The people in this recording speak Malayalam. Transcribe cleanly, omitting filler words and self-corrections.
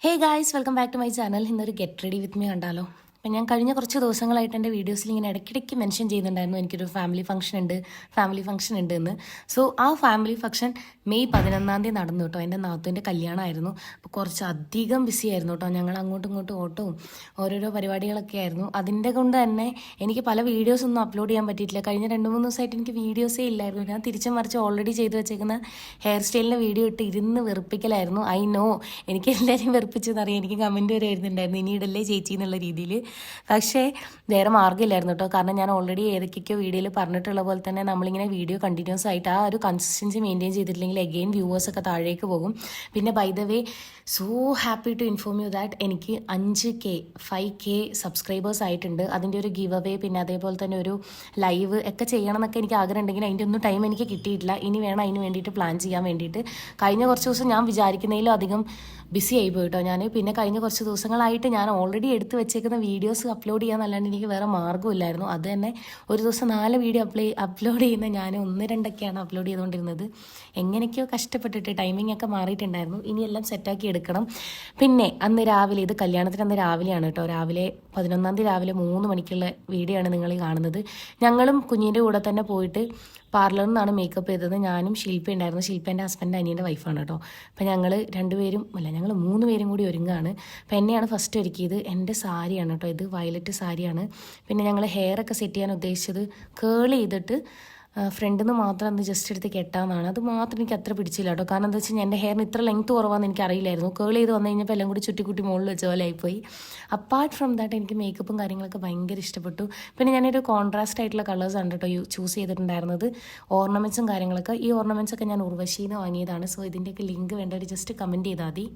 Hey guys, welcome back to my channel. ഇന്നൊരു ഗെറ്റ് റെഡി വിത്ത് മീ കണ്ടാലോ. അപ്പം ഞാൻ കഴിഞ്ഞ കുറച്ച് ദിവസങ്ങളായിട്ട് എൻ്റെ വീഡിയോസിൽ ഇങ്ങനെ ഇടയ്ക്കിടയ്ക്ക് മെൻഷൻ ചെയ്യുന്നുണ്ടായിരുന്നു എനിക്കൊരു ഫാമിലി ഫംഗ്ഷൻ ഉണ്ട് എന്ന്. സോ ആ ഫാമിലി ഫംഗ്ഷൻ മെയ് 11 നടന്നു കേട്ടോ. എൻ്റെ നാത്തൂൻ്റെ കല്യാണമായിരുന്നു. അപ്പോൾ കുറച്ച് അധികം ബിസി ആയിരുന്നു കേട്ടോ. ഞങ്ങൾ അങ്ങോട്ടും ഇങ്ങോട്ടും ഓട്ടവും ഓരോരോ പരിപാടികളൊക്കെ ആയിരുന്നു. അതിൻ്റെ കൊണ്ട് തന്നെ എനിക്ക് പല വീഡിയോസൊന്നും അപ്ലോഡ് ചെയ്യാൻ പറ്റിയിട്ടില്ല. കഴിഞ്ഞ 2-3 ദിവസമായിട്ട് എനിക്ക് വീഡിയോസേ ഇല്ലായിരുന്നു. ഞാൻ തിരിച്ചും മറിച്ച് ഓൾറെഡി ചെയ്ത് വെച്ചേക്കുന്ന ഹെയർ സ്റ്റൈലിൻ്റെ വീഡിയോ ഇട്ട് ഇരുന്ന് വെറുപ്പിക്കലായിരുന്നു. ഐ നോ, എനിക്ക് എല്ലാവരെയും വെറുപ്പിച്ചെന്നറിയാം. എനിക്ക് കമൻറ്റ് വരെ വരുന്നുണ്ടായിരുന്നു, ഇനി ഇടല്ലേ ചേച്ചി എന്നുള്ള രീതിയിൽ. പക്ഷേ വേറെ മാർഗ്ഗമില്ലായിരുന്നു കേട്ടോ. കാരണം ഞാൻ ഓൾറെഡി ഏതൊക്കെയൊക്കെ വീഡിയോയിൽ പറഞ്ഞിട്ടുള്ള പോലെ തന്നെ നമ്മളിങ്ങനെ വീഡിയോ കണ്ടിന്യൂസ് ആയിട്ട് ആ ഒരു കൺസിസ്റ്റൻസി മെയിൻറ്റെയിൻ ചെയ്തിട്ടില്ലെങ്കിൽ അഗെയിൻ വ്യൂവേഴ്സൊക്കെ താഴേക്ക് പോകും. പിന്നെ by the way, so happy to inform you that എനിക്ക് 5K സബ്സ്ക്രൈബേഴ്സ് ആയിട്ടുണ്ട്. അതിൻ്റെ ഒരു ഗിവ് അവേ, പിന്നെ അതേപോലെ തന്നെ ഒരു ലൈവ് ഒക്കെ ചെയ്യണം എന്നൊക്കെ എനിക്ക് ആഗ്രഹം ഉണ്ടെങ്കിൽ അതിൻ്റെ ഒന്നും ടൈം എനിക്ക് കിട്ടിയിട്ടില്ല. ഇനി വേണം അതിന് വേണ്ടിയിട്ട് പ്ലാൻ ചെയ്യാൻ വേണ്ടിയിട്ട്. കഴിഞ്ഞ കുറച്ച് ദിവസം ഞാൻ വിചാരിക്കുന്നതിലും അധികം ബിസി ആയി പോയിട്ടോ ഞാൻ. പിന്നെ കഴിഞ്ഞ കുറച്ച് ദിവസങ്ങളായിട്ട് ഞാൻ ഓൾറെഡി എടുത്ത് വെച്ചേക്കുന്ന വീഡിയോസ് അപ്ലോഡ് ചെയ്യാന്നല്ലാണ്ട് എനിക്ക് വേറെ മാർഗ്ഗമില്ലായിരുന്നു. അത് തന്നെ ഒരു ദിവസം 4 വീഡിയോ അപ്ലോഡ് ചെയ്യുന്ന ഞാൻ 1-2ഒക്കെയാണ് അപ്ലോഡ് ചെയ്തുകൊണ്ടിരുന്നത്. എങ്ങനെയൊക്കെയോ കഷ്ടപ്പെട്ടിട്ട് ടൈമിംഗ് ഒക്കെ മാറിയിട്ടുണ്ടായിരുന്നു. ഇനിയെല്ലാം സെറ്റാക്കി എടുക്കണം. പിന്നെ അന്ന് രാവിലെ, ഇത് കല്യാണത്തിന് അന്ന് രാവിലെയാണ് കേട്ടോ. രാവിലെ 11 രാവിലെ 3 മണിക്കുള്ള വീഡിയോ ആണ് നിങ്ങൾ കാണുന്നത്. ഞങ്ങളും കുഞ്ഞിൻ്റെ കൂടെ തന്നെ പോയിട്ട് പാർലറിൽ നിന്നാണ് മേക്കപ്പ് ചെയ്തത്. ഞാനും ശില്പ ഉണ്ടായിരുന്നു. ശില്പ എൻ്റെ ഹസ്ബൻഡ് അനിയൻ്റെ വൈഫാണ് കേട്ടോ. അപ്പം ഞങ്ങൾ 3 പേരും കൂടി ഒരുങ്ങാണ്. അപ്പം എന്നെയാണ് ഫസ്റ്റ് ഒരുക്കിയത്. എൻ്റെ സാരിയാണ് കേട്ടോ ഇത്, വയലറ്റ് സാരിയാണ്. പിന്നെ ഞങ്ങൾ ഹെയറൊക്കെ സെറ്റ് ചെയ്യാൻ ഉദ്ദേശിച്ചത് കേൾ ചെയ്തിട്ട് ഫ്രണ്ടിൽ നിന്ന് മാത്രം ഒന്ന് ജസ്റ്റ് എടുത്ത് കെട്ടാമെന്നാണ്. അത് മാത്രം എനിക്ക് അത്ര പിടിച്ചില്ല കേട്ടോ. കാരണം എന്താ വെച്ച് കഴിഞ്ഞാൽ എൻ്റെ ഹെയറിന് ഇത്ര ലെങ്ത്ത് കുറവാണെന്ന് എനിക്ക് അറിയില്ലായിരുന്നു. കേൾ ചെയ്ത് വന്നു കഴിഞ്ഞപ്പോൾ എല്ലാം കൂടി ചുറ്റിക്കുട്ടി മുകളിൽ വെച്ച പോലെ ആയിപ്പോയി. അപ്പാർട്ട് ഫ്രം ദാറ്റ് എനിക്ക് മേക്കപ്പും കാര്യങ്ങളൊക്കെ ഭയങ്കര ഇഷ്ടപ്പെട്ടു. പിന്നെ ഞാനൊരു കോൺട്രാസ്റ്റ് ആയിട്ടുള്ള കളേഴ്സാണ് കേട്ടോ ചൂസ് ചെയ്തിട്ടുണ്ടായിരുന്നത്. ഓർണമെൻറ്റ്സും കാര്യങ്ങളൊക്കെ, ഈ ഓർണമെൻറ്റ്സൊക്കെ ഞാൻ ഉർവശിയിൽ നിന്ന് വാങ്ങിയതാണ്. സോ ഇതിൻ്റെയൊക്കെ ലിങ്ക് വേണ്ടവർ ജസ്റ്റ് കമൻറ്റ് ചെയ്താൽ മതി.